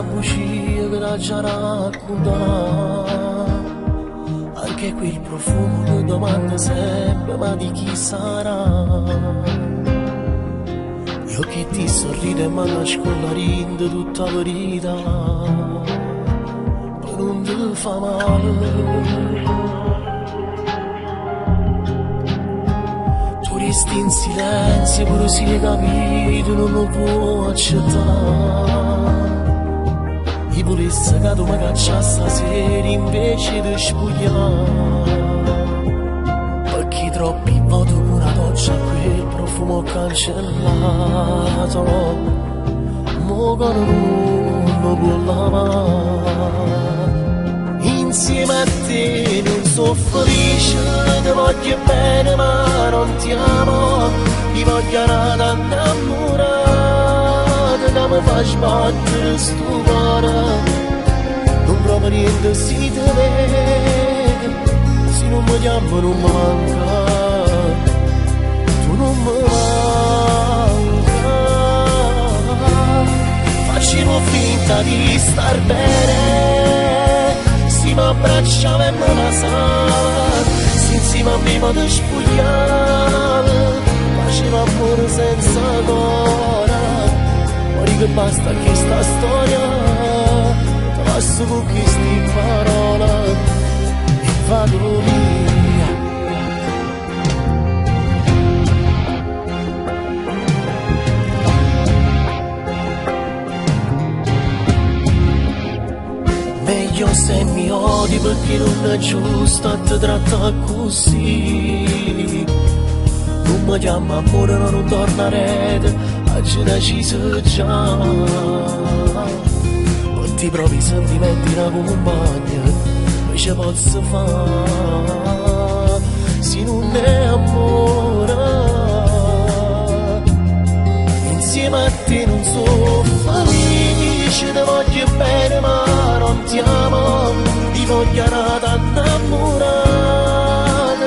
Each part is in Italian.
una bugia che la già racconta. Anche qui il profumo che domanda sempre, ma di chi sarà? Io che ti sorride ma nascondo rinde tutta la verità, per non ti fa male. Resti in silenzio, pure se hai capito non lo può accettare. Io volessi che tu mi cacciassi stasera invece di spogliare, perché troppi voto con una doccia quel profumo cancellato, mo che non lo può lavare. Insieme a te non so felice, ti voglio bene ma non ti amo, ti voglio nada innamorata, che mi fa sbattere sto cuore, non provo niente se ti vedo, se non mi chiamo non mi manca, tu non mi manca, facciamo finta di star bene. Si mi abbracciava e mi basava, si insieme a me mi spogliava, faceva amore senza cuore. Ora che basta che sta storia, ti passo con queste parole e vado via. Meglio se mi odi perché non è giusto ti tratta così. Non mi chiama amore, non tornerete, oggi deciso già. Non ti provi sentimenti una compagna, non ci posso fare, se non è amore. Insieme a te non sono felice, ti voglio bene ma non ti amo, ti voglio nada innamorata,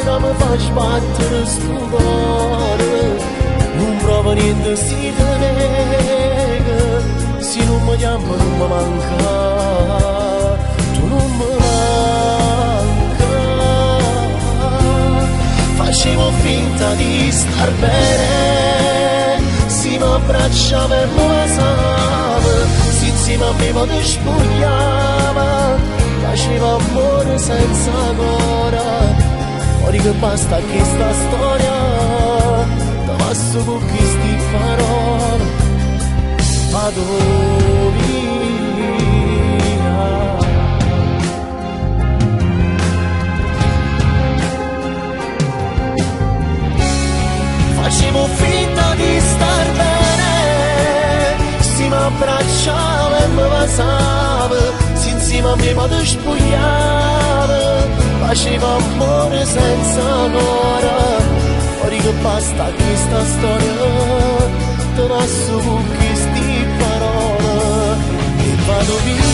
che mi fa sbattere sto cuore, non provo niente se ti nega, se non mi chiamo non mi manca, tu non mi manca. Facevo finta di star bene, si mi abbracciava e mi basava, si insieme a me mi spogliava, faceva amore senza cuore. Ora che basta che sta storia, ti passo con queste parole, vado via. Facevo finta di star bene, si mi abbracciava e mi basava, si insieme a me mi spogliava, faceva amore senza cuore. Ora che basta questa storia, ti passo con queste parole e vado via.